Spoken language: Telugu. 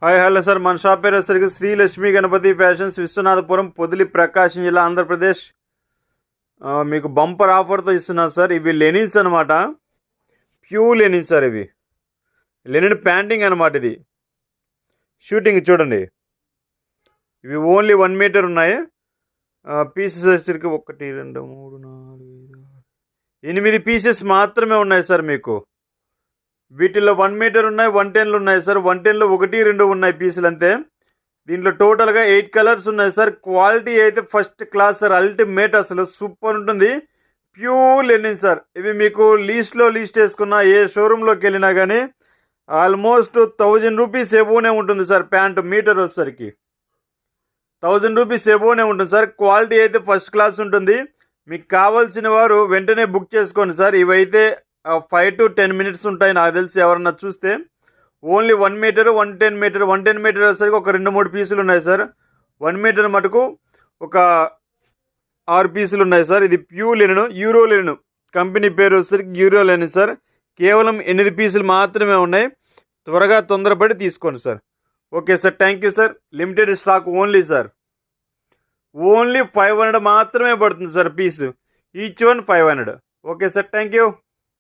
హాయ్ హలో సార్, మన షాప్ పేరు వచ్చేసరికి శ్రీ లక్ష్మీ గణపతి ఫ్యాషన్స్, విశ్వనాథపురం, పొదిలి, ప్రకాశం జిల్లా, ఆంధ్రప్రదేశ్. మీకు బంపర్ ఆఫర్తో ఇస్తున్నాను సార్. ఇవి లెనిన్స్ అనమాట, ప్యూర్ లెనిన్స్ సార్. ఇవి లెనిన్ ప్యాంటింగ్ అనమాట. ఇది షూటింగ్ చూడండి. ఇవి ఓన్లీ 1 మీటర్ ఉన్నాయి. పీసెస్ వచ్చేసరికి 1 2 3 4 5 8 పీసెస్ మాత్రమే ఉన్నాయి సార్. మీకు వీటిల్లో 1 మీటర్ ఉన్నాయి, 110లు ఉన్నాయి సార్. 110లో 1 2 ఉన్నాయి పీసులు అంతే. దీంట్లో టోటల్గా 8 కలర్స్ ఉన్నాయి సార్. క్వాలిటీ అయితే ఫస్ట్ క్లాస్ సార్, అల్టిమేట్, అసలు సూపర్ ఉంటుంది. Pure linen sir. ఇవి మీకు లీస్ట్ వేసుకున్న ఏ షోరూంలోకి వెళ్ళినా కానీ ఆల్మోస్ట్ 1000 రూపీస్ ఎబోనే ఉంటుంది సార్. ప్యాంటు మీటర్ వచ్చేసరికి 1000 రూపీస్ ఎబోనే ఉంటుంది సార్. క్వాలిటీ అయితే ఫస్ట్ క్లాస్ ఉంటుంది. మీకు కావాల్సిన వారు వెంటనే బుక్ చేసుకోండి సార్. ఇవైతే 5 to 10 మినిట్స్ ఉంటాయి నాకు తెలిసి. ఎవరన్నా చూస్తే ఓన్లీ 1 మీటర్, 110 మీటర్ వచ్చేసరికి ఒక 2-3 పీసులు ఉన్నాయి సార్. 1 మీటర్ మటుకు ఒక 6 పీసులు ఉన్నాయి సార్. ఇది pure linen, euro linen. Company పేరు వచ్చేసరికి యూరో లెనిన్ సార్. కేవలం 8 పీసులు మాత్రమే ఉన్నాయి. త్వరగా తొందరపడి తీసుకోండి sir. Okay sir, thank you sir. Limited stock only sir. Only 500 మాత్రమే పడుతుంది sir piece. Each one 500. Okay sir, thank you.